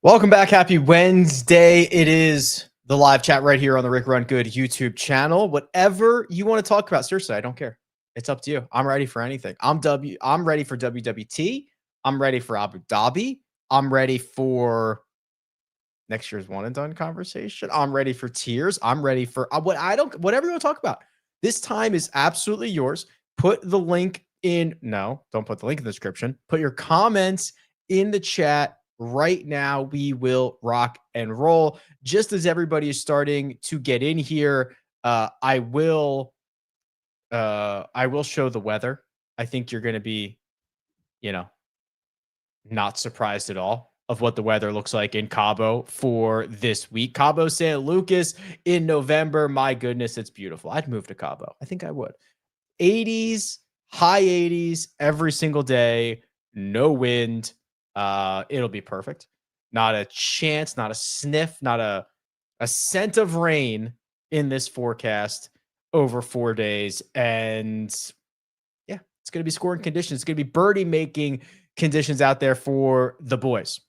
Welcome back. Happy Wednesday. It is the live chat right here on the Rick Run Good YouTube channel. Whatever you want to talk about, seriously, I don't care. It's up to you. I'm ready for anything. I'm ready for WWT. I'm ready for Abu Dhabi. I'm ready for next year's one and done conversation. I'm ready for tiers. I'm ready for whatever you want to talk about. This time is absolutely yours. Put the link in. No, don't put the link in the description. Put your comments in the chat right now. We will rock and roll. Just as everybody is starting to get in here, I will show the weather. I think you're going to be, not surprised at all of what the weather looks like in Cabo for this week. Cabo San Lucas in November. My goodness, it's beautiful. I'd move to Cabo. I think I would. 80s, high 80s every single day. No wind. It'll be perfect. Not a chance, not a sniff, not a scent of rain in this forecast over 4 days. And yeah, it's going to be scoring conditions. It's going to be birdie making conditions out there for the boys.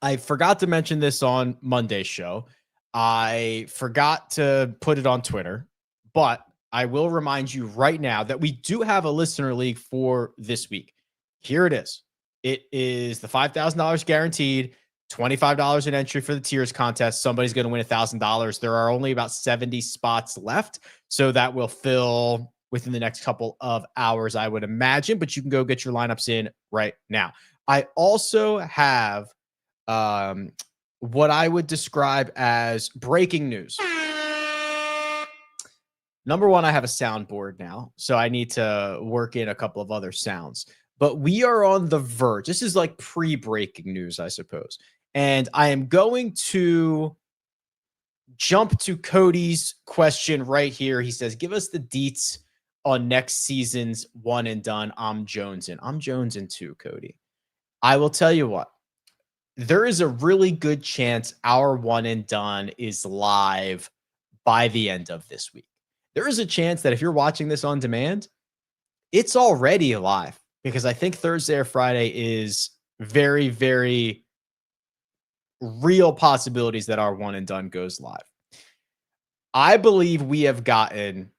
I forgot to mention this on Monday's show. I forgot to put it on Twitter, but I will remind you right now that we do have a listener league for this week. Here it is. It is the $5,000 guaranteed, $25 an entry for the tiers contest. Somebody's going to win $1,000. There are only about 70 spots left, so that will fill within the next couple of hours, I would imagine, but you can go get your lineups in right now. I also have what I would describe as breaking news. Number one, I have a soundboard now, so I need to work in a couple of other sounds. But we are on the verge. This is like pre-breaking news, I suppose. And I am going to jump to Cody's question right here. He says, give us the deets on next season's one and done. I'm jonesing. I'm jonesing too, Cody. I will tell you what. There is a really good chance our one and done is live by the end of this week. There is a chance that if you're watching this on demand, it's already live, because I think Thursday or Friday is very, very real possibilities that our one and done goes live. I believe we have gotten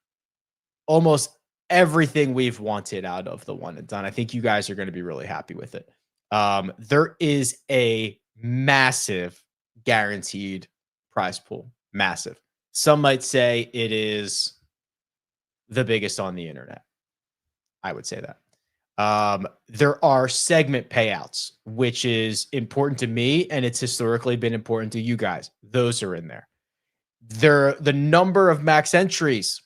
almost everything we've wanted out of the one and done. I think you guys are going to be really happy with it. There is a massive guaranteed prize pool. Massive. Some might say it is the biggest on the internet. I would say that. There are segment payouts, which is important to me, and it's historically been important to you guys. Those are in there. The number of max entries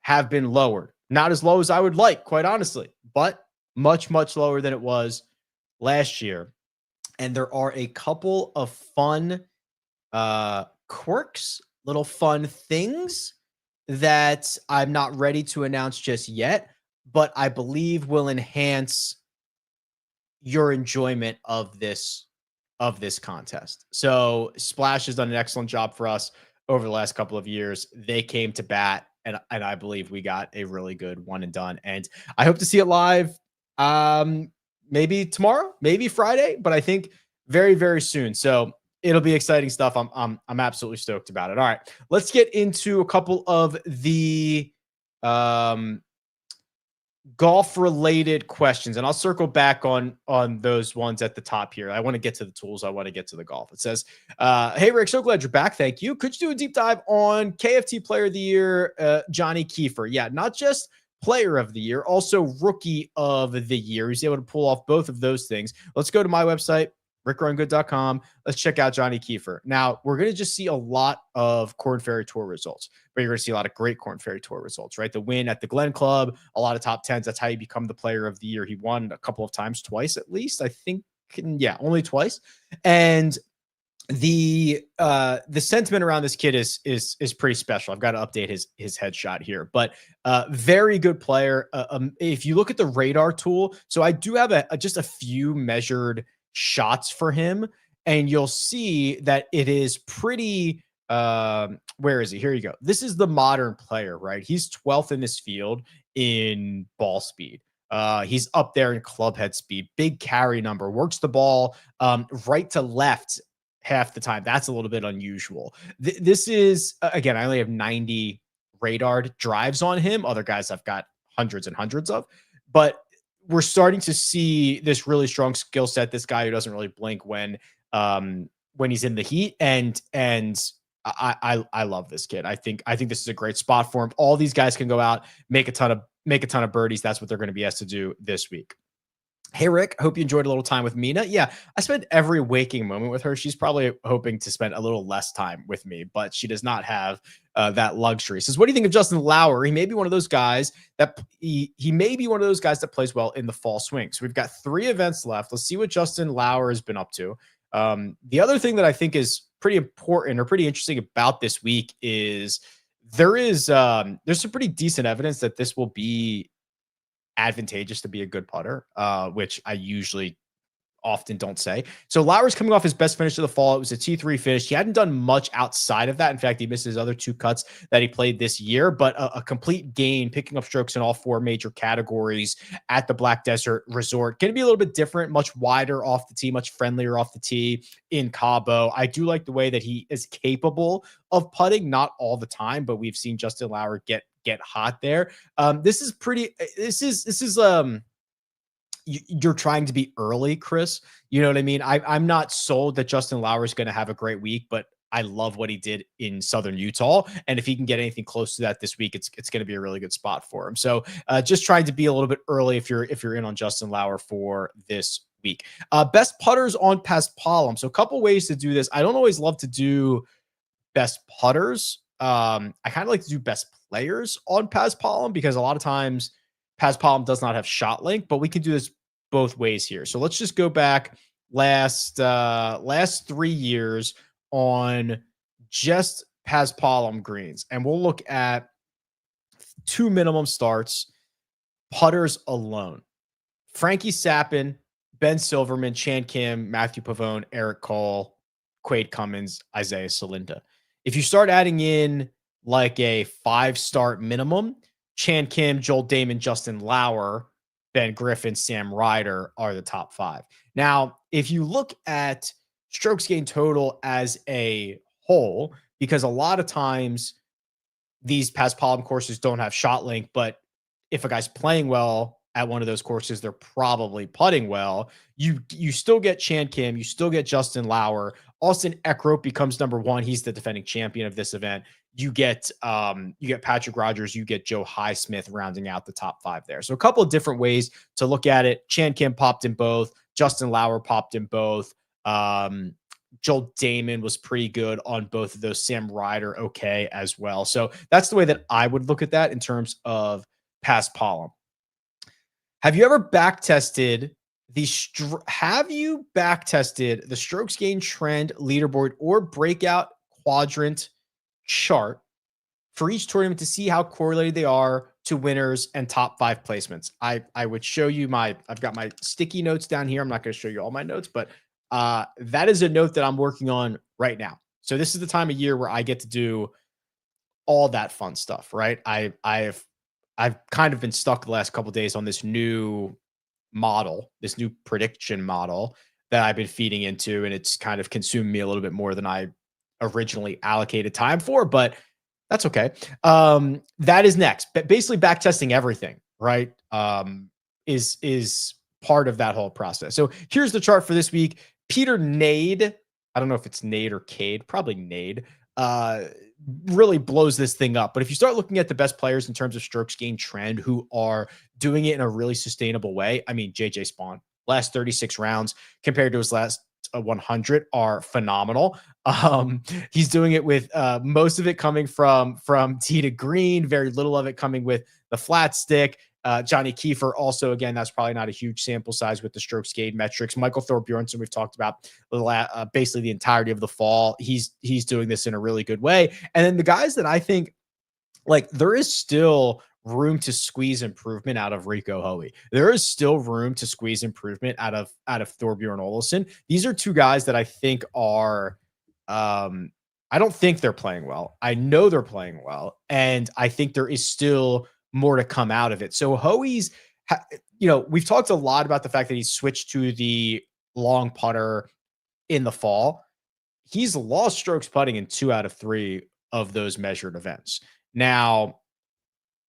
have been lowered. Not as low as I would like, quite honestly, but much, much lower than it was last year. And there are a couple of fun quirks, little fun things that I'm not ready to announce just yet, but I believe will enhance your enjoyment of this contest. So Splash has done an excellent job for us over the last couple of years. They came to bat, and I believe we got a really good one and done. And I hope to see it live maybe tomorrow, maybe Friday, but I think very, very soon. So it'll be exciting stuff. I'm absolutely stoked about it. All right, let's get into a couple of the golf related questions, and I'll circle back on those ones at the top here. I want to get to the tools. I want to get to the golf. It says, hey Rick, so glad you're back. Thank you. Could you do a deep dive on KFT player of the year, Johnny Keefer? Yeah, not just player of the year, also rookie of the year. He's able to pull off both of those things. Let's go to my website, rickrungood.com. Let's check out Johnny Keefer. Now, we're going to just see a lot of Korn Ferry Tour results, but you're going to see a lot of great Korn Ferry Tour results, right? The win at the Glen Club, a lot of top 10s. That's how you become the player of the year. He won a couple of times, twice at least, I think. Yeah, only twice. And the sentiment around this kid is pretty special. I've got to update his headshot here, but very good player. If you look at the radar tool, so I do have just a few measured shots for him, and you'll see that it is pretty where is he? Here you go. This is the modern player, right? He's 12th in this field in ball speed. He's up there in club head speed, big carry number, works the ball right to left half the time. That's a little bit unusual. This is, again, I only have 90 radar drives on him. Other guys I've got hundreds and hundreds of, but we're starting to see this really strong skill set. This guy who doesn't really blink when he's in the heat, and I love this kid. I think this is a great spot for him. All these guys can go out, make a ton of birdies. That's what they're going to be asked to do this week. Hey, Rick, hope you enjoyed a little time with Mina. Yeah, I spent every waking moment with her. She's probably hoping to spend a little less time with me, but she does not have that luxury. Says, what do you think of Justin Lauer? He may be one of those guys that he may be one of those guys that plays well in the fall swing. So we've got 3 events left. Let's see what Justin Lauer has been up to. The other thing that I think is pretty important or pretty interesting about this week is there's some pretty decent evidence that this will be advantageous to be a good putter, which I usually often don't say. So Lauer's coming off his best finish of the fall. It was a T3 finish. He hadn't done much outside of that. In fact, he missed his other 2 cuts that he played this year, but a complete gain, picking up strokes in all 4 major categories at the Black Desert Resort. Going to be a little bit different, much wider off the tee, much friendlier off the tee in Cabo. I do like the way that he is capable of putting, not all the time, but we've seen Justin Lauer get hot there. This is you're trying to be early, Chris. You know what I mean? I'm not sold that Justin Lauer is going to have a great week, but I love what he did in Southern Utah. And if he can get anything close to that this week, it's going to be a really good spot for him. So just trying to be a little bit early if you're in on Justin Lauer for this week. Best putters on Paspalum. So a couple ways to do this. I don't always love to do best putters. I kind of like to do best players on Paspalum because a lot of times Paspalum does not have shot link, but we can do this both ways here. So let's just go back last 3 years on just Paspalum greens, and we'll look at 2 minimum starts, putters alone. Frankie Sappin, Ben Silverman, Chan Kim, Matthew Pavone, Eric Cole, Quade Cummins, Isaiah Salinda. If you start adding in like a 5-start minimum, Chan Kim, Joel Damon, Justin Lauer, Ben Griffin, Sam Ryder are the top 5. Now, if you look at strokes gained total as a whole, because a lot of times these Paspalum courses don't have shot link, but if a guy's playing well at one of those courses, they're probably putting well. You still get Chan Kim, you still get Justin Lauer. Austin Eckroat becomes number 1. He's the defending champion of this event. You get Patrick Rogers, you get Joe Highsmith rounding out the top 5 there. So a couple of different ways to look at it. Chan Kim popped in both. Justin Lauer popped in both. Joel Damon was pretty good on both of those. Sam Ryder, okay as well. So that's the way that I would look at that in terms of Paspalum. Have you ever back tested the strokes gained trend leaderboard or breakout quadrant chart for each tournament to see how correlated they are to winners and top 5 placements? I would show you I've got my sticky notes down here. I'm not going to show you all my notes, but that is a note that I'm working on right now. So this is the time of year where I get to do all that fun stuff, right? I've kind of been stuck the last couple of days on this new model, this new prediction model that I've been feeding into, and it's kind of consumed me a little bit more than I originally allocated time for, but that's okay. That is next. But basically back testing everything, right? Is part of that whole process. So here's the chart for this week. Peter Nade, I don't know if it's Nade or Cade, probably Nade, really blows this thing up. But if you start looking at the best players in terms of strokes gained trend who are doing it in a really sustainable way, I mean, JJ Spawn, last 36 rounds compared to his last 100 are phenomenal. He's doing it with most of it coming from tee to green, very little of it coming with the flat stick. Johnny Keefer also, again, that's probably not a huge sample size with the strokes gained metrics. Michael Thorbjornsen, we've talked about basically the entirety of the fall. He's doing this in a really good way. And then the guys that I think, like, there is still room to squeeze improvement out of Rico Hoey. There is still room to squeeze improvement out of Thorbjorn Olesen. These are 2 guys that I think are, I don't think they're playing well. I know they're playing well. And I think there is still more to come out of it. So Hoey's, we've talked a lot about the fact that he switched to the long putter in the fall. he's lost strokes putting in 2 out of 3 of those measured events. Now,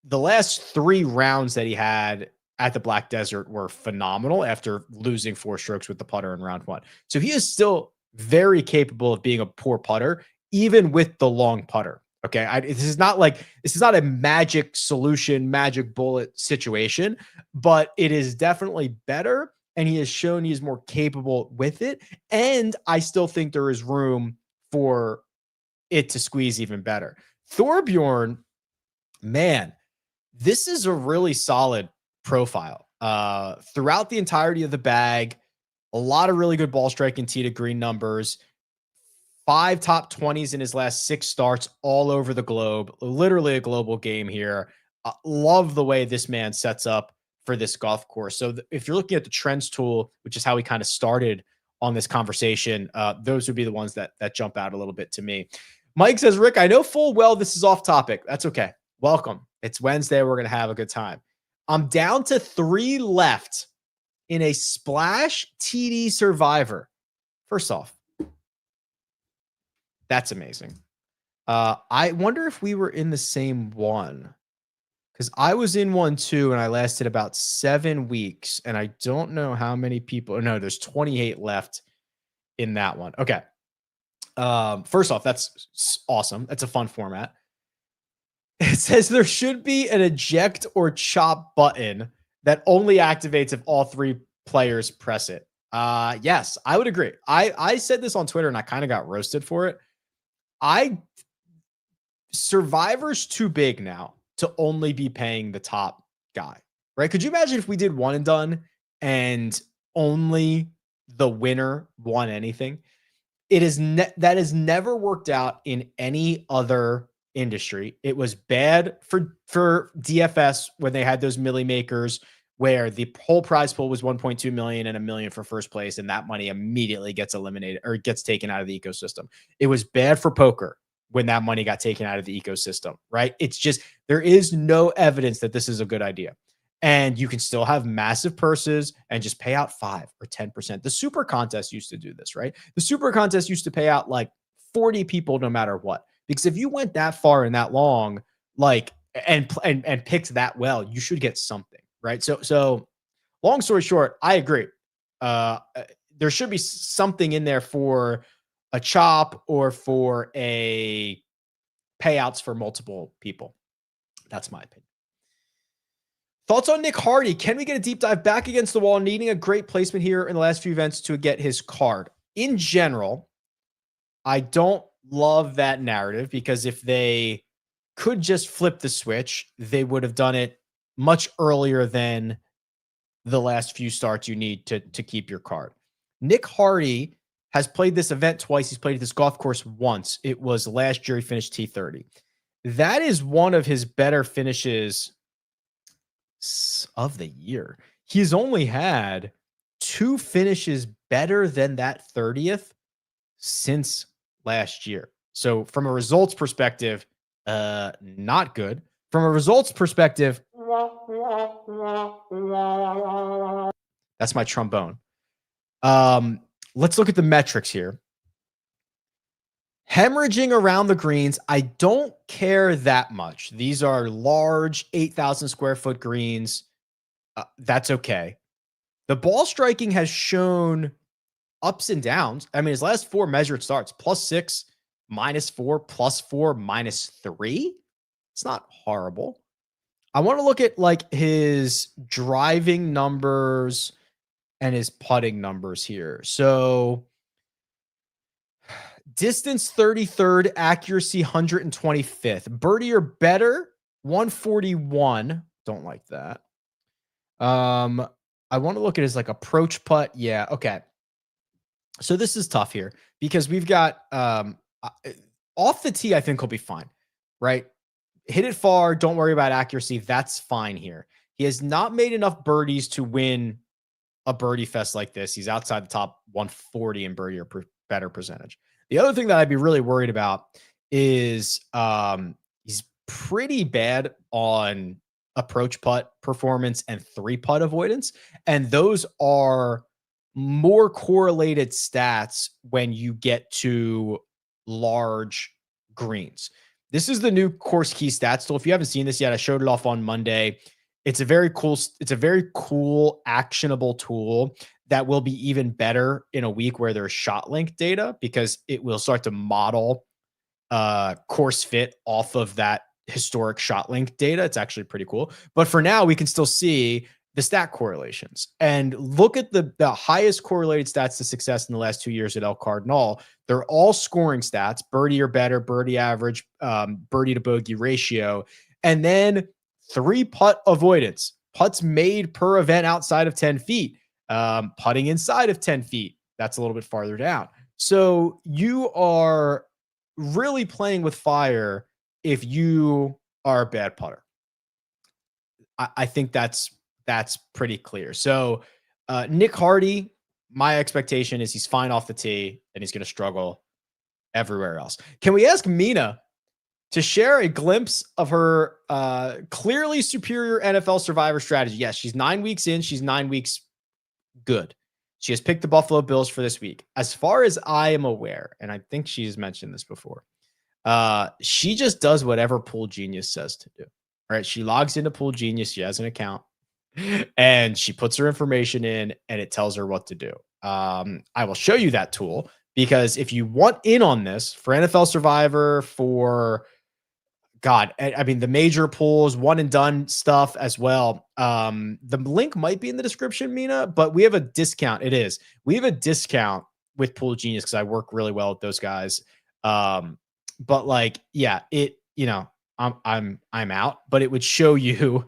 the last 3 rounds that he had at the Black Desert were phenomenal after losing 4 strokes with the putter in round 1. So he is still very capable of being a poor putter, even with the long putter. Okay. This is not a magic solution, magic bullet situation, but it is definitely better. And he has shown he is more capable with it. And I still think there is room for it to squeeze even better. Thorbjorn, man, this is a really solid profile. Throughout the entirety of the bag, a lot of really good ball striking tee to green numbers. 5 top 20s in his last 6 starts all over the globe. Literally a global game here. Love the way this man sets up for this golf course. So if you're looking at the trends tool, which is how we kind of started on this conversation, those would be the ones that jump out a little bit to me. Mike says, Rick, I know full well this is off topic. That's okay. Welcome. It's Wednesday. We're going to have a good time. I'm down to 3 left in a Splash TD Survivor. First off, that's amazing. I wonder if we were in the same one, because I was in one too, and I lasted about 7 weeks, and I don't know how many people. No, there's 28 left in that one. Okay. First off, that's awesome. That's a fun format. It says there should be an eject or chop button that only activates if all 3 players press it. Yes, I would agree. I said this on Twitter and I kind of got roasted for it. Survivor's too big now to only be paying the top guy, right? Could you imagine if we did one and done and only the winner won anything? That has never worked out in any other industry. It was bad for DFS when they had those milli makers where the whole prize pool was 1.2 million and $1 million for first place, and that money immediately gets eliminated or gets taken out of the ecosystem. It was bad for poker when that money got taken out of the ecosystem, right? It's just, there is no evidence that this is a good idea. And you can still have massive purses and just pay out 5 or 10%. The super contest used to do this, right? The super contest used to pay out like 40 people no matter what. Because if you went that far and that long, like, and picked that well, you should get something, right? So long story short, I agree. There should be something in there for a chop or for a payouts for multiple people. That's my opinion. Thoughts on Nick Hardy? Can we get a deep dive back against the wall, needing a great placement here in the last few events to get his card? In general, I don't love that narrative, because if they could just flip the switch, they would have done it much earlier than the last few starts you need to keep your card. Nick Hardy has played this event twice. He's played this golf course once. It was last year. He finished T30. That is one of his better finishes of the year. He's only had 2 finishes better than that 30th since last year. So from a results perspective, not good. From a results perspective, that's my trombone. Let's look at the metrics here. Hemorrhaging around the greens, I don't care that much. These are large 8,000 square foot greens. That's okay. The ball striking has shown ups and downs. I mean, his last 4 measured starts, +6, -4, +4, -3. It's not horrible. I want to look at like his driving numbers and his putting numbers here. So distance 33rd, accuracy 125th. Birdie or better, 141. Don't like that. I want to look at his like approach putt. Yeah, okay. So this is tough here because we've got off the tee, I think he'll be fine, right? Hit it far, don't worry about accuracy. That's fine here. He has not made enough birdies to win a birdie fest like this. He's outside the top 140 in birdie or better percentage. The other thing that I'd be really worried about is he's pretty bad on approach putt performance and 3-putt avoidance. And those are more correlated stats when you get to large greens. This is the new course key stats tool. If you haven't seen this yet, I showed it off on Monday. It's a very cool, actionable tool that will be even better in a week where there's shot link data, because it will start to model course fit off of that historic shot link data. It's actually pretty cool. But for now, we can still see the stat correlations and look at the highest correlated stats to success in the last 2 years at El Cardonal. They're all scoring stats, birdie or better, birdie average, birdie to bogey ratio, and then 3 putt avoidance, putts made per event outside of 10 feet, putting inside of 10 feet. That's a little bit farther down. So you are really playing with fire if you are a bad putter. I think that's pretty clear. So Nick Hardy, my expectation is he's fine off the tee and he's going to struggle everywhere else. Can we ask Mina to share a glimpse of her clearly superior NFL survivor strategy? Yes, she's 9 weeks in. She's 9 weeks good. She has picked the Buffalo Bills for this week. As far as I am aware, and I think she's mentioned this before, she just does whatever Pool Genius says to do. All right, she logs into Pool Genius. She has an account, and she puts her information in, and it tells her what to do. I will show you that tool, because if you want in on this for NFL Survivor, for the major pools, one and done stuff as well. The link might be in the description, Mina, but we have a discount. We have a discount with Pool Genius because I work really well with those guys. But I'm out, but it would show you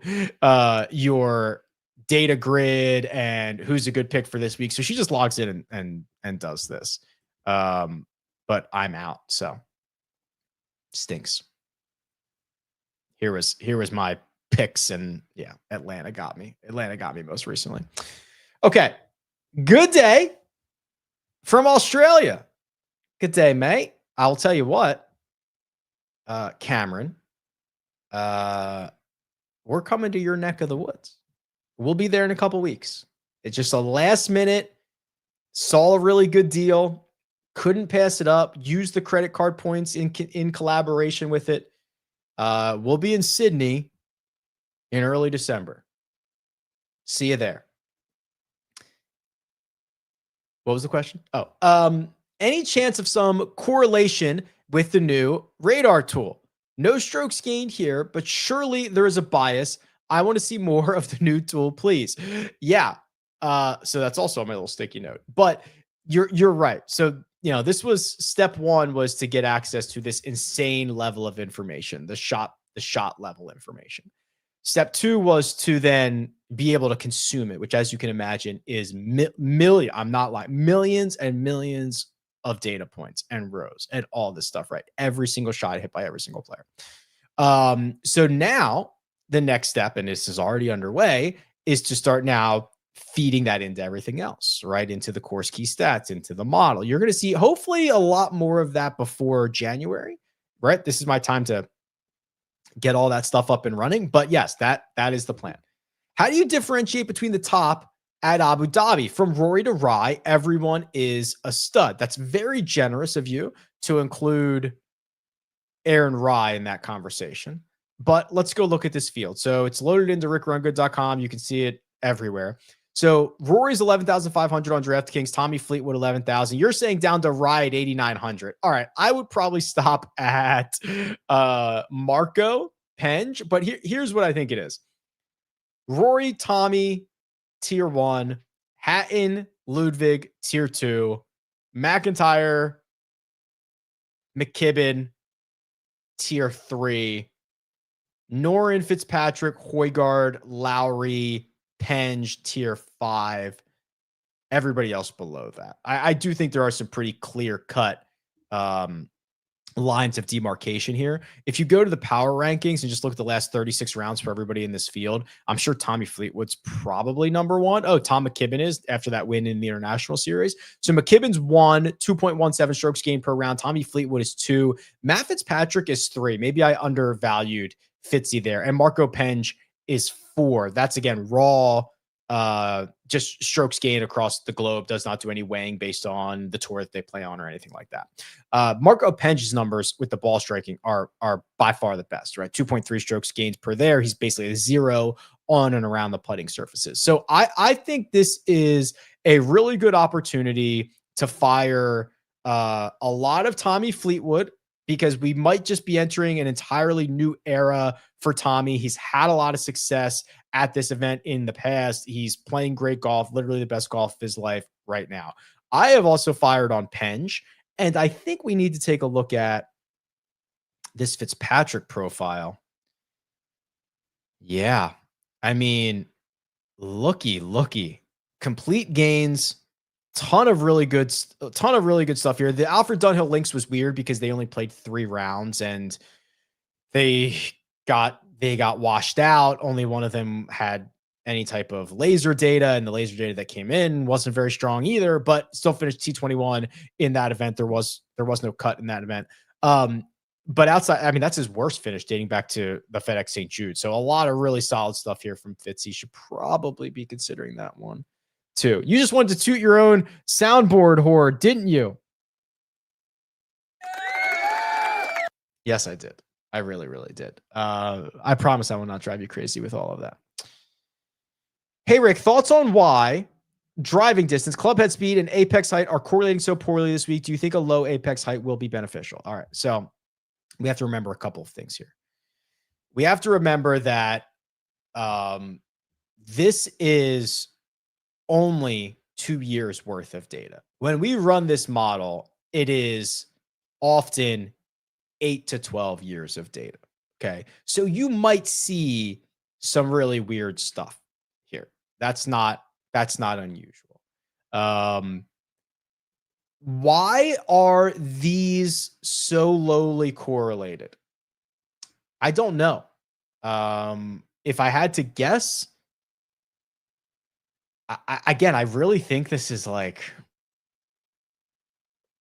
your data grid and who's a good pick for this week. So she just logs in and does this. But I'm out, so stinks. Here was my picks, and yeah, Atlanta got me. Most recently. Okay. Good day from Australia. Good day, mate. I'll tell you what, Cameron, we're coming to your neck of the woods. We'll be there in a couple weeks. It's just a last minute, saw a really good deal, couldn't pass it up, use the credit card points in collaboration with it. We'll be in Sydney in early December. See you there. What was the question? Any chance of some correlation with the new radar tool? No strokes gained here, but surely there is a bias. I want to see more of the new tool, please. Yeah. So that's also on my little sticky note, but you're right. So, this was step one, was to get access to this insane level of information, the shot level information. Step two was to then be able to consume it, which, as you can imagine, is I'm not lying, millions and millions of data points and rows and all this stuff, right? Every single shot hit by every single player. So now the next step, and this is already underway, is to start now feeding that into everything else, right? Into the course key stats, into the model. You're going to see hopefully a lot more of that before January, right? This is my time to get all that stuff up and running. But yes, that is the plan. How do you differentiate between the top at Abu Dhabi? From Rory to Rye, everyone is a stud. That's very generous of you to include Aaron Rye in that conversation. But let's go look at this field. So it's loaded into rickrungood.com. You can see it everywhere. So Rory's 11,500 on DraftKings, Tommy Fleetwood 11,000. You're saying down to Rye at 8,900. All right, I would probably stop at Marco Penge, but here's what I think it is. Rory, Tommy, tier 1, Hatton, Ludwig, tier 2, McIntyre, McKibben, tier 3, Noren, Fitzpatrick, Højgaard, Lowry, Penge, tier 5. Everybody else below that. I do think there are some pretty clear-cut lines of demarcation here. If you go to the power rankings and just look at the last 36 rounds for everybody in this field, I'm sure Tommy Fleetwood's probably number one. Oh, Tom McKibben is, after that win in the International Series. So McKibben's 1, 2.17 strokes gained per round. Tommy Fleetwood is 2. Matt Fitzpatrick is 3. Maybe I undervalued Fitzy there. And Marco Penge is 4. That's, again, raw just strokes gained across the globe, does not do any weighing based on the tour that they play on or anything like that. Marco Penge's numbers with the ball striking are by far the best, right? 2.3 strokes gained per there. He's basically a 0 on and around the putting surfaces. So I think this is a really good opportunity to fire a lot of Tommy Fleetwood, because we might just be entering an entirely new era for Tommy. He's had a lot of success at this event in the past. He's playing great golf, literally the best golf of his life right now. I have also fired on Penge, and I think we need to take a look at this Fitzpatrick profile. Yeah. I mean, looky. Complete gains, ton of really good stuff here. The Alfred Dunhill links was weird because they only played 3 rounds and they got washed out. Only one of them had any type of laser data, and the laser data that came in wasn't very strong either, but still finished T21 in that event. There was no cut in that event. But outside, I mean, that's his worst finish dating back to the FedEx St. Jude. So a lot of really solid stuff here from Fitz. He should probably be considering that one too. You just wanted to toot your own soundboard horde, didn't you? Yes, I did. I really, really did. I promise I will not drive you crazy with all of that. Hey, Rick, thoughts on why driving distance, club head speed, and apex height are correlating so poorly this week? Do you think a low apex height will be beneficial? All right. So we have to remember a couple of things here. We have to remember that this is only 2 years worth of data. When we run this model, it is often 8 to 12 years of data. Okay. So you might see some really weird stuff here. That's not unusual. Why are these so lowly correlated? I don't know. If I had to guess, I really think this is like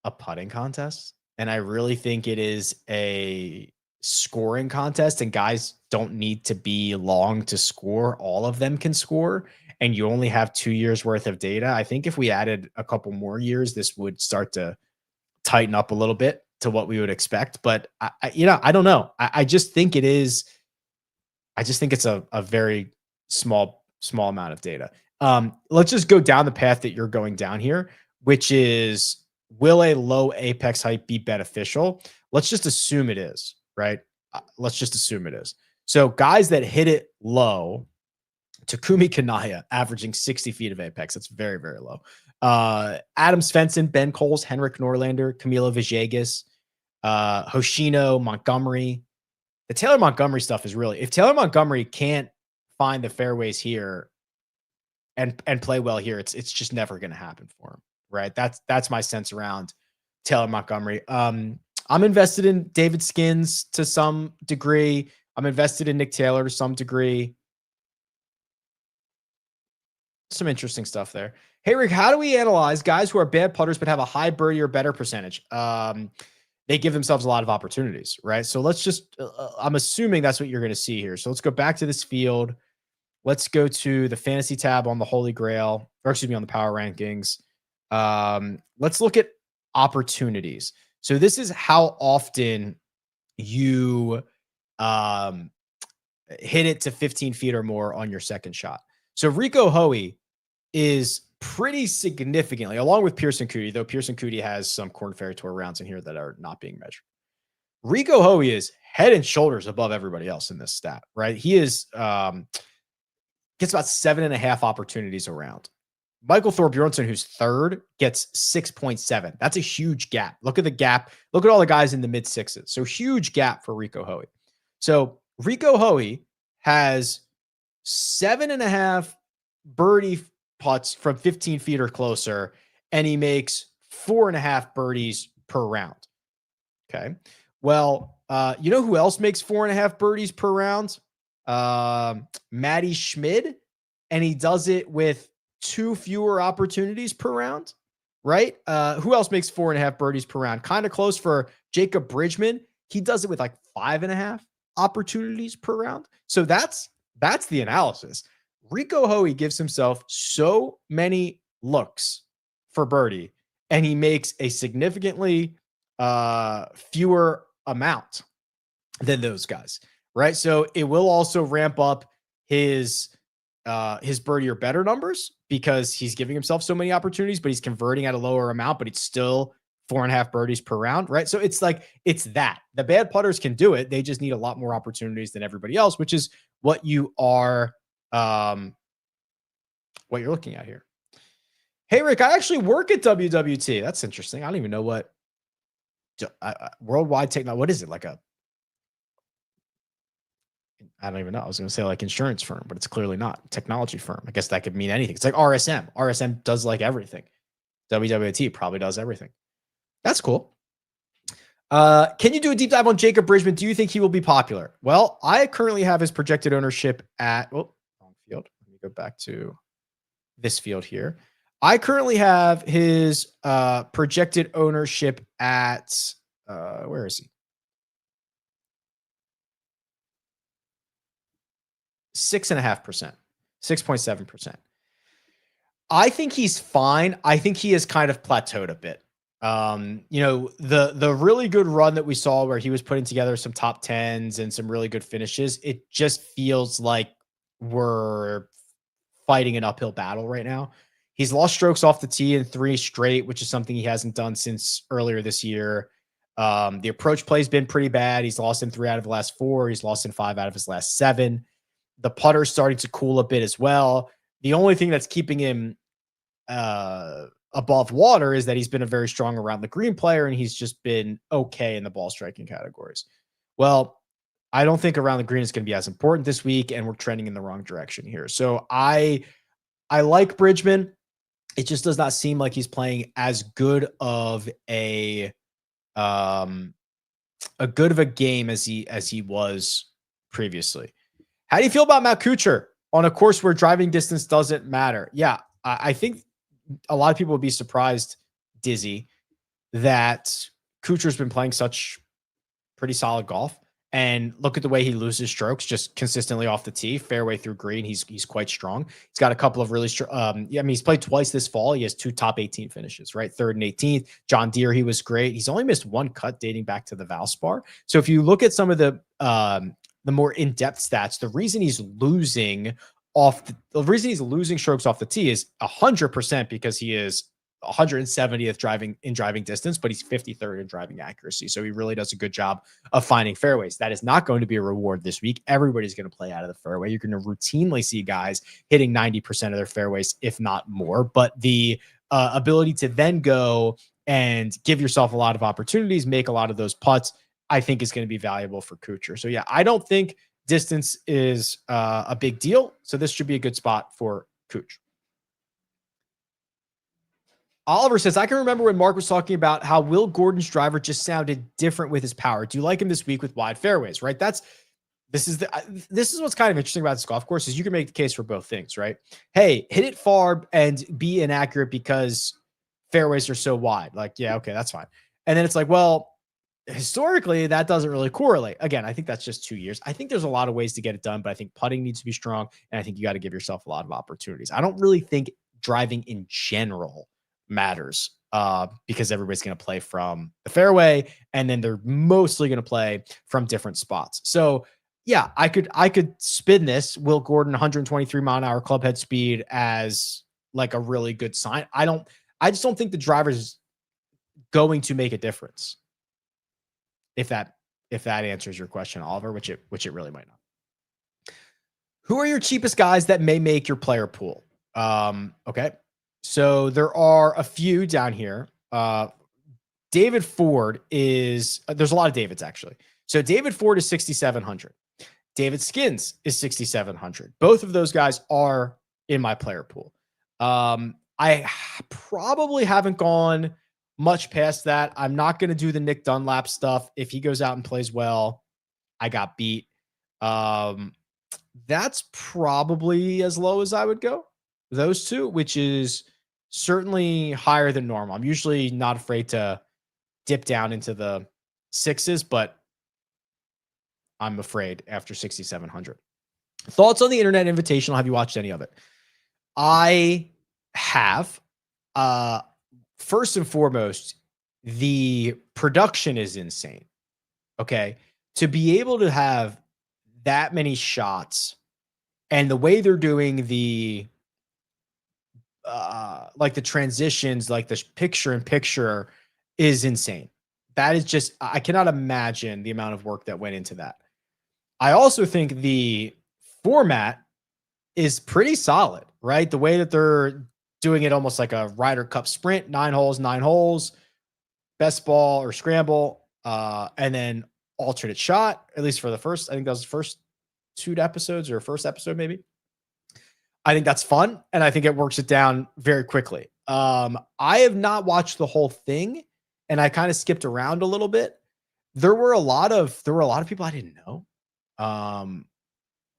a putting contest. And I really think it is a scoring contest, and guys don't need to be long to score. All of them can score, and you only have 2 years worth of data. I think if we added a couple more years, this would start to tighten up a little bit to what we would expect. But I don't know. I just think it is. I just think it's a very small amount of data. Let's just go down the path that you're going down here, which is, will a low apex height be beneficial? Let's just assume it is, right? Let's just assume it is. So guys that hit it low, Takumi Kanaya averaging 60 feet of apex. That's very, very low. Adam Svensson, Ben Coles, Henrik Norlander, Camilo Villegas, Hoshino, Montgomery. The Taylor Montgomery stuff is really, if Taylor Montgomery can't find the fairways here and play well here, it's just never going to happen for him. Right. That's my sense around Taylor Montgomery. I'm invested in David Skins to some degree. I'm invested in Nick Taylor to some degree. Some interesting stuff there. Hey, Rick, how do we analyze guys who are bad putters but have a high birdie or better percentage? They give themselves a lot of opportunities, right? So let's just, I'm assuming that's what you're going to see here. So let's go back to this field. Let's go to the fantasy tab on the Holy Grail, or excuse me, on the power rankings. Let's look at opportunities. So this is how often you hit it to 15 feet or more on your second shot. So Rico Hoey is pretty significantly, along with Pearson Coody, though Pearson Coody has some Korn Ferry Tour rounds in here that are not being measured. Rico Hoey is head and shoulders above everybody else in this stat, right? He is gets about 7.5 opportunities around. Michael Thorbjornsen, who's third, gets 6.7. That's a huge gap. Look at the gap. Look at all the guys in the mid sixes. So huge gap for Rico Hoey. So Rico Hoey has 7.5 birdie putts from 15 feet or closer, and he makes 4.5 birdies per round. Okay. Well, you know who else makes 4.5 birdies per round? Matty Schmid, and he does it with 2 fewer opportunities per round, right? Who else makes 4.5 birdies per round? Kind of close for Jacob Bridgeman. He does it with like 5.5 opportunities per round. So that's the analysis. Rico Hoey gives himself so many looks for birdie, and he makes a significantly fewer amount than those guys, right? So it will also ramp up his birdie or better numbers because he's giving himself so many opportunities, but he's converting at a lower amount, but it's still 4.5 birdies per round, right? So it's like, it's that the bad putters can do it. They just need a lot more opportunities than everybody else, which is what you are, what you're looking at here. Hey, Rick, I actually work at WWT. That's interesting. I don't even know what worldwide technology. What is it? Like I don't even know. I was going to say like insurance firm, but it's clearly not. Technology firm. I guess that could mean anything. It's like RSM. RSM does like everything. WWT probably does everything. That's cool. Can you do a deep dive on Jacob Bridgeman? Do you think he will be popular? Well, I currently have his projected ownership at, wrong field. Let me go back to this field here. I currently have his projected ownership at, where is he? 6.5%, 6.7%. I think he's fine. I think he has kind of plateaued a bit. The really good run that we saw where he was putting together some top 10s and some really good finishes, it just feels like we're fighting an uphill battle right now. He's lost strokes off the tee in 3 straight, which is something he hasn't done since earlier this year. The approach play has been pretty bad. He's lost in 3 out of the last 4. He's lost in 5 out of his last 7. The putter's starting to cool a bit as well. The only thing that's keeping him above water is that he's been a very strong around the green player, and he's just been okay in the ball striking categories. Well, I don't think around the green is going to be as important this week, and we're trending in the wrong direction here. So I like Bridgman. It just does not seem like he's playing as good of a game as he was previously. How do you feel about Matt Kuchar on a course where driving distance doesn't matter? Yeah, I think a lot of people would be surprised, Dizzy, that Kuchar's been playing such pretty solid golf. And look at the way he loses strokes just consistently off the tee, fairway through green. He's quite strong. He's got a couple of really he's played twice this fall. He has 2 top 18 finishes, right? 3rd and 18th. John Deere, he was great. He's only missed 1 cut dating back to the Valspar. So if you look at some of the more in-depth stats, the reason he's losing strokes off the tee is 100% because he is 170th driving distance, but he's 53rd in driving accuracy. So he really does a good job of finding fairways. That is not going to be a reward this week. Everybody's going to play out of the fairway. You're going to routinely see guys hitting 90% of their fairways, if not more. But the ability to then go and give yourself a lot of opportunities, make a lot of those putts, I think is going to be valuable for Kuchar. So yeah, I don't think distance is a big deal. So this should be a good spot for Kuchar. Oliver says, I can remember when Mark was talking about how Will Gordon's driver just sounded different with his power. Do you like him this week with wide fairways, right? This is what's kind of interesting about this golf course is you can make the case for both things, right? Hey, hit it far and be inaccurate because fairways are so wide. Like, yeah, okay, that's fine. And then it's like, well, historically, that doesn't really correlate. Again, I think that's just 2 years. I think there's a lot of ways to get it done, but I think putting needs to be strong, and I think you got to give yourself a lot of opportunities. I don't really think driving in general matters because everybody's going to play from the fairway, and then they're mostly going to play from different spots. So yeah, I could spin this Will Gordon 123 mile an hour club head speed as like a really good sign. I just don't think the driver's going to make a difference. If that answers your question, Oliver, which it really might not. Who are your cheapest guys that may make your player pool? Okay. So there are a few down here. David Ford is, there's a lot of Davids actually. So David Ford is 6,700. David Skins is 6,700. Both of those guys are in my player pool. I probably haven't gone much past that. I'm not going to do the Nick Dunlap stuff. If he goes out and plays well, I got beat. That's probably as low as I would go. Those two, which is certainly higher than normal. I'm usually not afraid to dip down into the 6s, but I'm afraid after 6,700. Thoughts on the Internet Invitational? Have you watched any of it? I have. First and foremost, the production is insane. Okay. To be able to have that many shots and the way they're doing the like the transitions, like the picture in picture is insane. That is just, I cannot imagine the amount of work that went into that. I also think the format is pretty solid, right? The way that they're doing it almost like a Ryder Cup sprint, 9 holes, best ball or scramble, and then alternate shot, at least for the first, I think that was the first 2 episodes or first episode maybe. I think that's fun, and I think it works it down very quickly. I have not watched the whole thing, and I kind of skipped around a little bit. There were a lot of people I didn't know,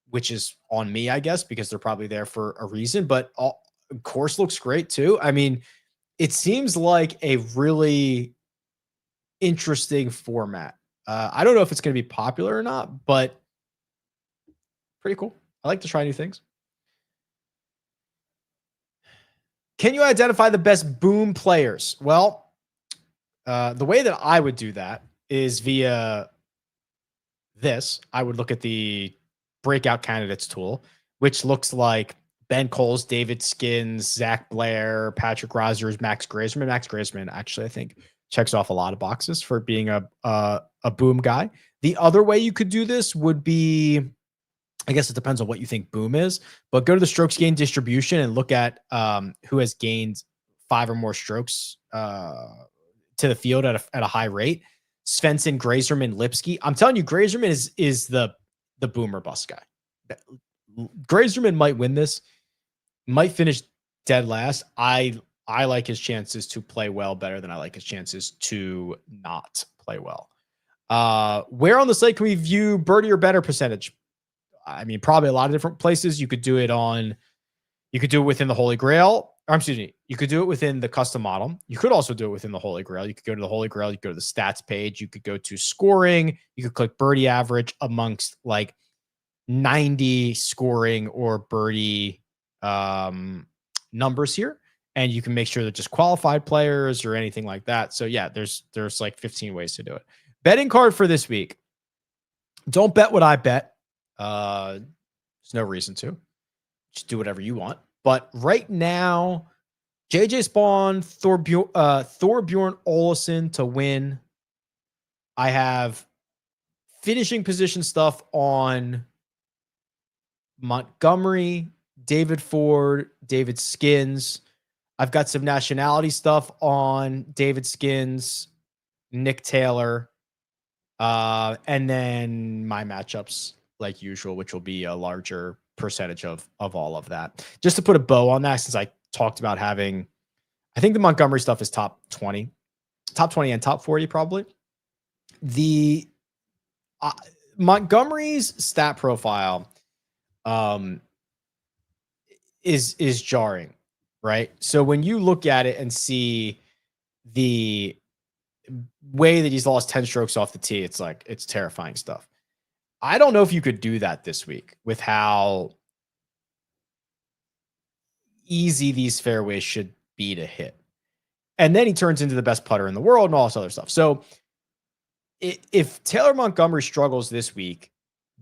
which is on me, I guess, because they're probably there for a reason. But course looks great too. I mean, it seems like a really interesting format. I don't know if it's going to be popular or not, but pretty cool. I like to try new things. Can you identify the best boom players? Well, the way that I would do that is via this. I would look at the breakout candidates tool, which looks like Ben Coles, David Skins, Zach Blair, Patrick Rogers, Max Graysman. Max Graysman, actually, I think checks off a lot of boxes for being a boom guy. The other way you could do this would be, I guess it depends on what you think boom is, but go to the strokes gain distribution and look at who has gained 5 or more strokes to the field at a high rate. Svensson, Grazerman, Lipsky. I'm telling you, Grazerman is the boomer bust guy. Grazerman might win this, might finish dead last. I like his chances to play well better than I like his chances to not play well. Where on the slate can we view birdie or better percentage? I mean, probably a lot of different places. You could do it within the Holy Grail. Or excuse me, you could do it within the custom model. You could also do it within the Holy Grail. You could go to the Holy Grail. You could go to the stats page. You could go to scoring. You could click birdie average amongst like 90 scoring or birdie numbers here. And you can make sure that just qualified players or anything like that. So yeah, there's like 15 ways to do it. Betting card for this week. Don't bet what I bet. There's no reason to. Just do whatever you want. But right now, JJ Spawn, Thorbjorn Olesen to win. I have finishing position stuff on Montgomery, David Ford, David Skins. I've got some nationality stuff on David Skins, Nick Taylor, and then my matchups like usual, which will be a larger percentage of all of that. Just to put a bow on that, since I talked about having, I think the Montgomery stuff is top 20 and top 40 probably. The Montgomery's stat profile is jarring, right? So when you look at it and see the way that he's lost 10 strokes off the tee, it's like, it's terrifying stuff. I don't know if you could do that this week with how easy these fairways should be to hit. And then he turns into the best putter in the world and all this other stuff. So if Taylor Montgomery struggles this week,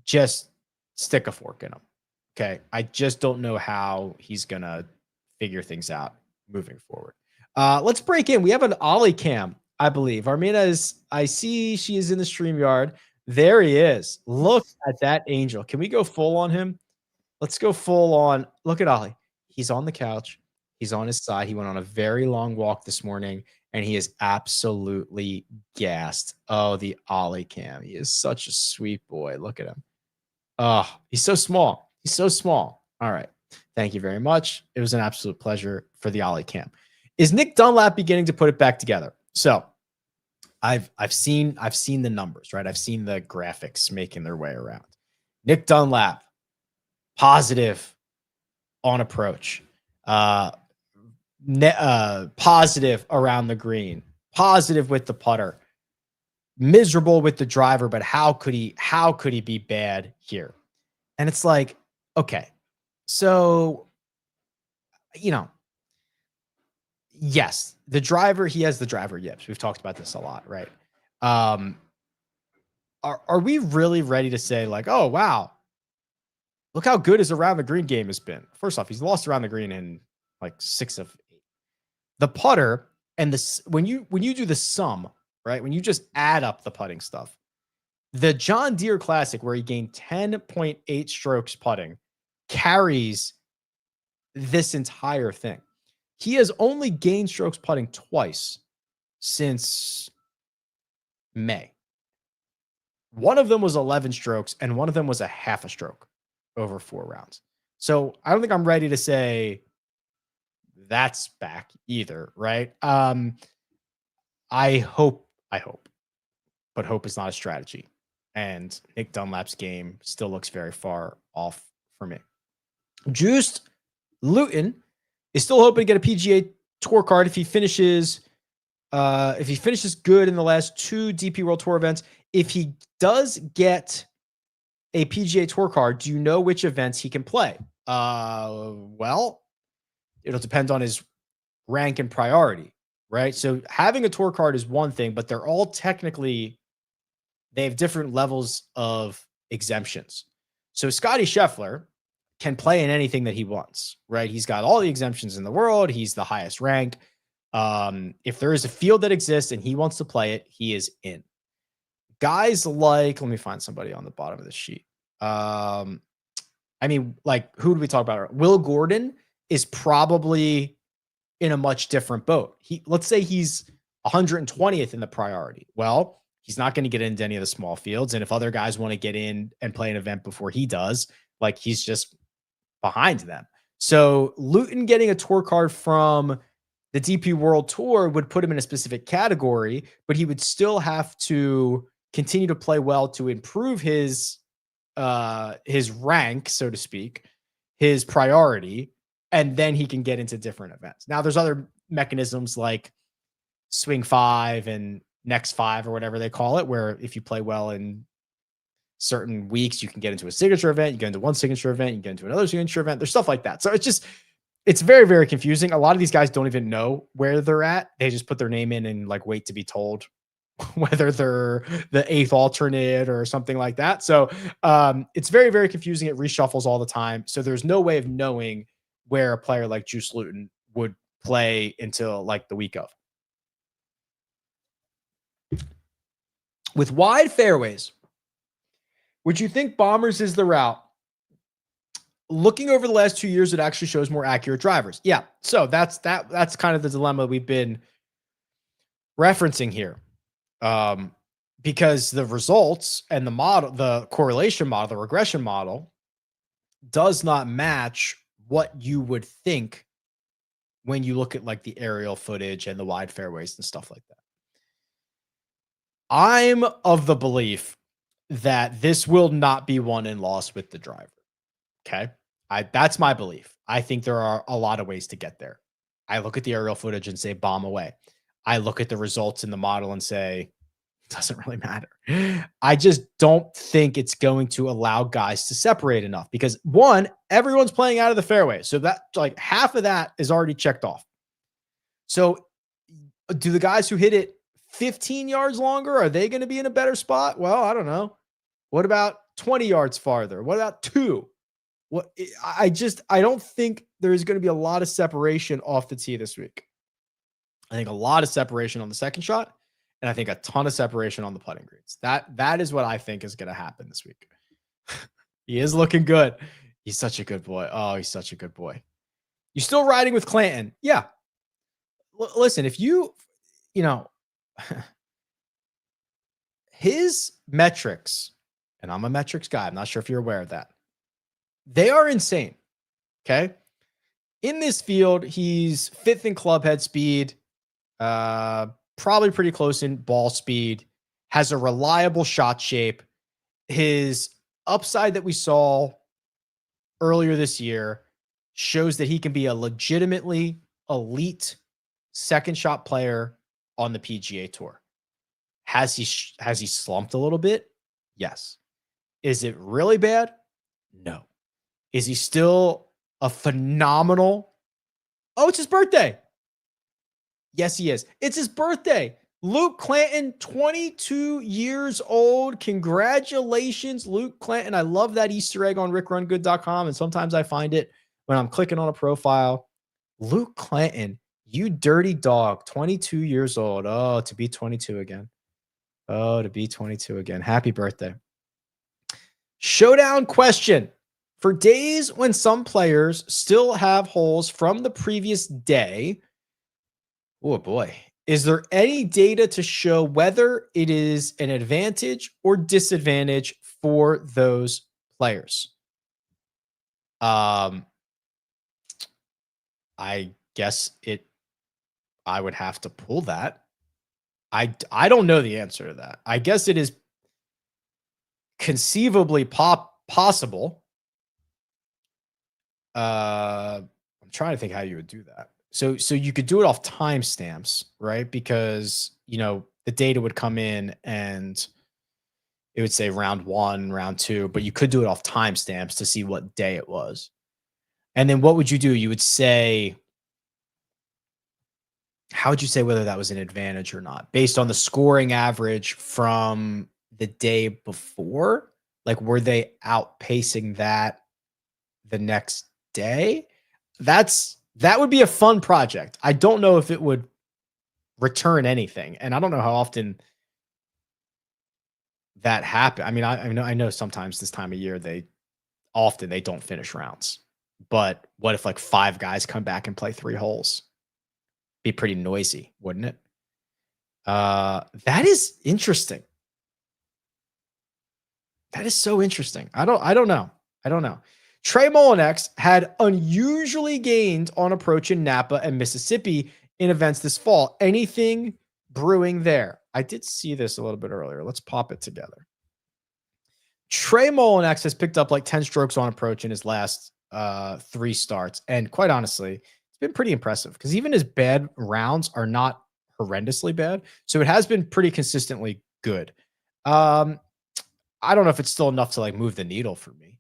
just stick a fork in him. Okay. I just don't know how he's going to figure things out moving forward. Let's break in. We have an Ollie cam, I believe. Armina I see she is in the StreamYard. There he is. Look at that angel. Can we go full on him? Let's go full on. Look at Ollie. He's on the couch. He's on his side. He went on a very long walk this morning, and he is absolutely gassed. Oh, the Ollie cam. He is such a sweet boy. Look at him. Oh, he's so small. He's so small. All right. Thank you very much. It was an absolute pleasure for the Ollie cam. Is Nick Dunlap beginning to put it back together? So I've seen the numbers, right? I've seen the graphics making their way around. Nick Dunlap, positive on approach, positive around the green, positive with the putter, miserable with the driver, but how could he be bad here? And it's like, Okay. So, yes, he has the driver yips. We've talked about this a lot, right? Um, are we really ready to say like, oh wow, look how good his around the green game has been? First off, he's lost around the green in like 6 of 8. The putter and this when you do the sum, right? When you just add up the putting stuff, the John Deere Classic where he gained 10.8 strokes putting carries this entire thing. He has only gained strokes putting twice since May. One of them was 11 strokes, and one of them was a half a stroke over 4 rounds. So I don't think I'm ready to say that's back either, right? I hope, but hope is not a strategy. And Nick Dunlap's game still looks very far off for me. Juiced Luton is still hoping to get a PGA Tour card if he finishes good in the last 2 DP World Tour events. If he does get a PGA Tour card, do you know which events he can play? Well, it'll depend on his rank and priority, right? So having a tour card is one thing, but they're all they have different levels of exemptions. So Scotty Scheffler can play in anything that he wants, right? He's got all the exemptions in the world. He's the highest rank. If there is a field that exists and he wants to play it, he is in. Guys like, let me find somebody on the bottom of the sheet. Who do we talk about? Will Gordon is probably in a much different boat. Let's say he's 120th in the priority. Well, he's not going to get into any of the small fields. And if other guys want to get in and play an event before he does, like he's just behind them. So Luton getting a tour card from the DP World Tour would put him in a specific category, but he would still have to continue to play well to improve his rank, so to speak, his priority, and then he can get into different events. Now, there's other mechanisms like Swing 5 and Next 5 or whatever they call it, where if you play well in certain weeks, you can get into a signature event, you get into one signature event, you get into another signature event. There's stuff like that. So it's very, very confusing. A lot of these guys don't even know where they're at. They just put their name in and like wait to be told whether they're the 8th alternate or something like that. So it's very, very confusing. It reshuffles all the time. So there's no way of knowing where a player like Juice Luton would play until like the week of. With wide fairways, would you think Bombers is the route? Looking over the last 2 years, it actually shows more accurate drivers. Yeah. So that's kind of the dilemma we've been referencing here. Because the results and the model, the correlation model, the regression model does not match what you would think when you look at like the aerial footage and the wide fairways and stuff like that. I'm of the belief that this will not be won and lost with the driver. Okay. That's my belief. I think there are a lot of ways to get there. I look at the aerial footage and say bomb away. I look at the results in the model and say, it doesn't really matter. I just don't think it's going to allow guys to separate enough because one, everyone's playing out of the fairway. So that like half of that is already checked off. So do the guys who hit it 15 yards longer, are they going to be in a better spot? Well, I don't know. What about 20 yards farther? What about 2? I don't think there's going to be a lot of separation off the tee this week. I think a lot of separation on the second shot, and I think a ton of separation on the putting greens. That is what I think is going to happen this week. He is looking good. He's such a good boy. Oh, he's such a good boy. You still riding with Clanton? Yeah. Listen, if his metrics, and I'm a metrics guy. I'm not sure if you're aware of that. They are insane. Okay. In this field, he's 5th in club head speed, probably pretty close in ball speed, has a reliable shot shape. His upside that we saw earlier this year shows that he can be a legitimately elite second shot player on the PGA Tour. Has he slumped a little bit? Yes. Is it really bad? No. Is he still a phenomenal? Oh, it's his birthday. Yes, he is. It's his birthday. Luke Clanton, 22 years old. Congratulations, Luke Clanton. I love that Easter egg on rickrungood.com. And sometimes I find it when I'm clicking on a profile. Luke Clanton, you dirty dog, 22 years old. Oh, to be 22 again. Oh, to be 22 again. Happy birthday. Showdown question. For days when some players still have holes from the previous day, oh boy, is there any data to show whether it is an advantage or disadvantage for those players? I guess I would have to pull that. I don't know the answer to that. I guess it is conceivably possible. I'm trying to think how you would do that. So you could do it off timestamps, right? Because, the data would come in and it would say round 1, round 2, but you could do it off timestamps to see what day it was. And then what would you do? You would say, how would you say whether that was an advantage or not? Based on the scoring average from the day before? Like, were they outpacing that the next day? That would be a fun project. I don't know if it would return anything, and I don't know how often that happens. I mean, I know sometimes this time of year they don't finish rounds, but what if like 5 guys come back and play 3 holes? Be pretty noisy, wouldn't it? That is interesting. That is so interesting. I don't know. Trey Mullinax had unusually gained on approach in Napa and Mississippi in events this fall. Anything brewing there? I did see this a little bit earlier. Let's pop it together. Trey Mullinax has picked up like 10 strokes on approach in his last 3 starts. And quite honestly, it's been pretty impressive because even his bad rounds are not horrendously bad. So it has been pretty consistently good. I don't know if it's still enough to like move the needle for me,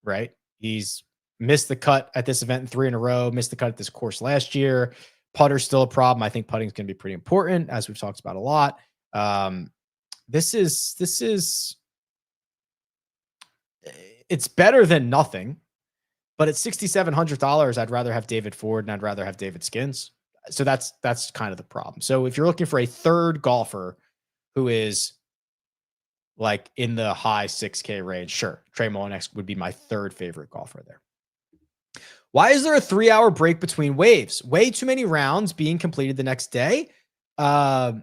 right? He's missed the cut at this event in 3 in a row, missed the cut at this course last year. Putter's still a problem. I think putting is going to be pretty important, as we've talked about a lot. This is it's better than nothing, but at $6,700, I'd rather have David Ford and I'd rather have David Skins. So that's kind of the problem. So if you're looking for a third golfer who is like in the high 6K range, sure, Trey Mullinax would be my third favorite golfer there. Why is there a 3-hour break between waves? Way too many rounds being completed the next day. I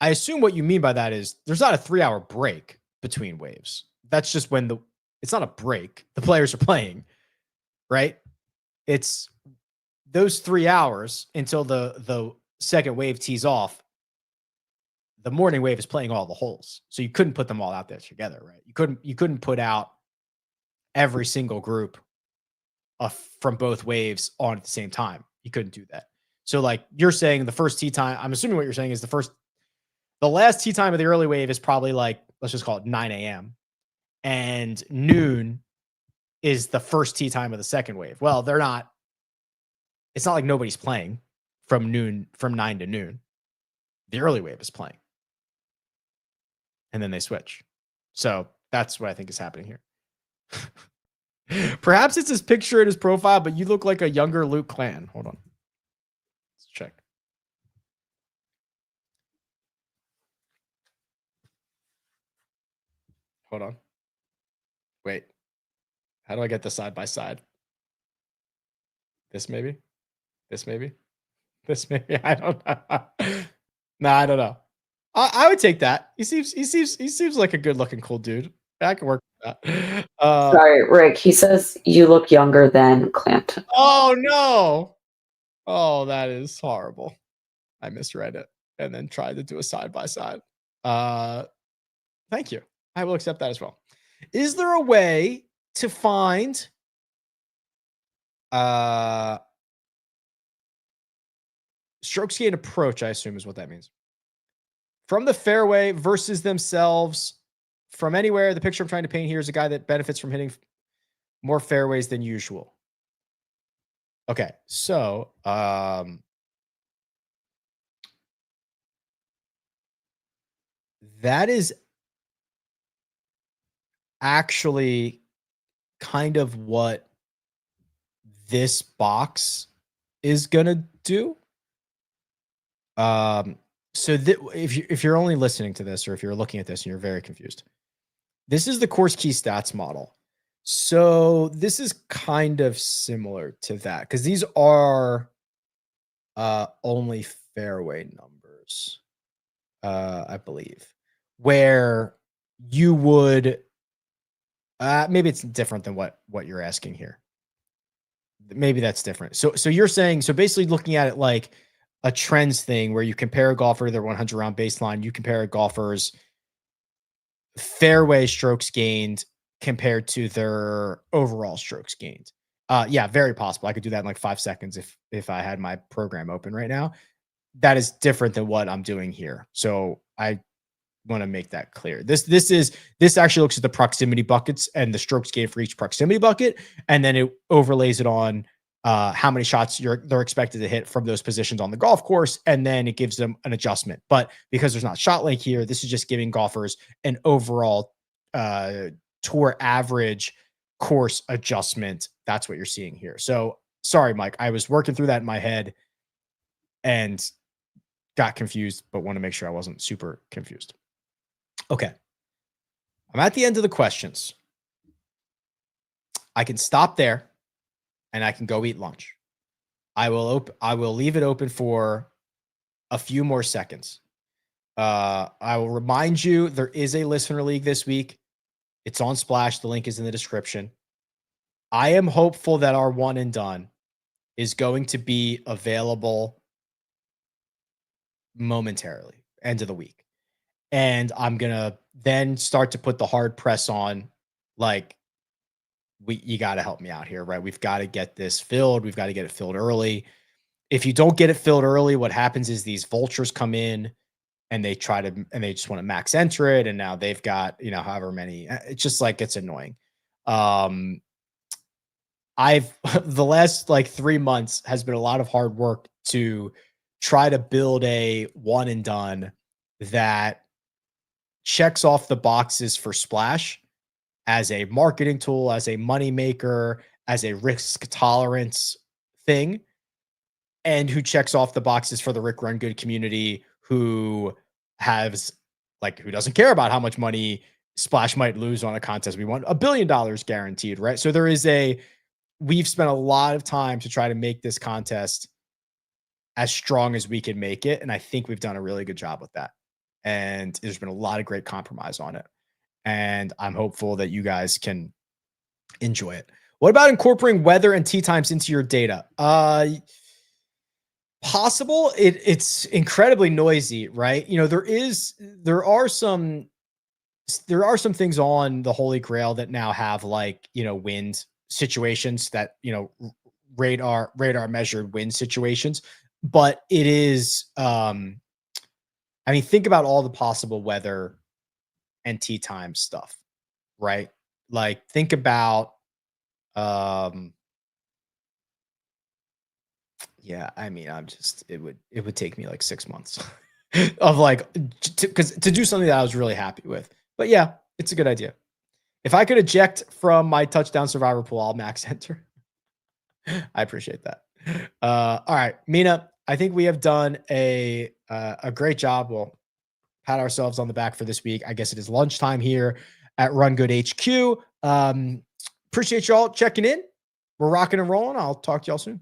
assume what you mean by that is there's not a 3-hour break between waves. That's just when it's not a break. The players are playing, right? It's those 3 hours until the second wave tees off. The morning wave is playing all the holes. So you couldn't put them all out there together, right? You couldn't put out every single group from both waves on at the same time. You couldn't do that. So like you're saying the first tee time, I'm assuming what you're saying is the last tee time of the early wave is probably like, let's just call it 9 a.m. and noon is the first tee time of the second wave. Well, it's not like nobody's playing from 9 to noon. The early wave is playing. And then they switch. So that's what I think is happening here. Perhaps it's his picture in his profile, but you look like a younger Luke Clanton. Hold on. Let's check. Hold on. Wait. How do I get the side by side? This maybe? This maybe? This maybe? I don't know. Nah, I don't know. I would take that. He seems like a good looking, cool dude. I can work with that. Sorry, Rick. He says you look younger than Clanton. Oh no! Oh, that is horrible. I misread it and then tried to do a side by side. Thank you. I will accept that as well. Is there a way to find strokes gained approach? I assume is what that means. From the fairway versus themselves from anywhere. The picture I'm trying to paint here is a guy that benefits from hitting More fairways than usual. Okay, so that is actually kind of what this box is gonna do. So if you're only listening to this, or if you're looking at this and you're very confused, this is the course key stats model. So this is kind of similar to that, because these are only fairway numbers, I believe, where you would maybe it's different than what you're asking here. Maybe that's different. So you're saying, so basically looking at it like a trends thing where you compare a golfer to their 100 round baseline, you compare a golfer's fairway strokes gained compared to their overall strokes gained. Yeah, very possible. I could do that in like 5 seconds if I had my program open right now. That is different than what I'm doing here. So I want to make that clear. This actually looks at the proximity buckets and the strokes gained for each proximity bucket, and then it overlays it on how many shots they're expected to hit from those positions on the golf course, and then it gives them an adjustment. But because there's not shot length here, this is just giving golfers an overall tour average course adjustment. That's what you're seeing here. So sorry, Mike, I was working through that in my head and got confused, but want to make sure I wasn't super confused. Okay. I'm at the end of the questions. I can stop there and I can go eat lunch. I will leave it open for a few more seconds. I will remind you, there is a listener league this week. It's on Splash. The link is in the description. I am hopeful that our one and done is going to be available momentarily, end of the week. And I'm going to then start to put the hard press on, like, you got to help me out here, right? We've got to get this filled. We've got to get it filled early. If you don't get it filled early, what happens is these vultures come in and they just want to max enter it. And now they've got, however many. It's just like, it's annoying. The last like 3 months has been a lot of hard work to try to build a one and done that checks off the boxes for Splash as a marketing tool, as a money maker, as a risk tolerance thing, and who checks off the boxes for the Rick Run Good community, who doesn't care about how much money Splash might lose on a contest. We want $1 billion guaranteed, right? So we've spent a lot of time to try to make this contest as strong as we can make it. And I think we've done a really good job with that. And there's been a lot of great compromise on it. And I'm hopeful that you guys can enjoy it. What about incorporating weather and tee times into your data? Possible. It's incredibly noisy, right? There are some things on the Holy Grail that now have wind situations that, radar measured wind situations, but it is, think about all the possible weather and tee time stuff, right? Like, think about, it would take me like 6 months of to do something that I was really happy with. But yeah, it's a good idea. If I could eject from my touchdown survivor pool, I'll max enter. I appreciate that. All right, Mina, I think we have done a great job. We'll pat ourselves on the back for this week. I guess it is lunchtime here at Run Good HQ. Appreciate y'all checking in. We're rocking and rolling. I'll talk to y'all soon.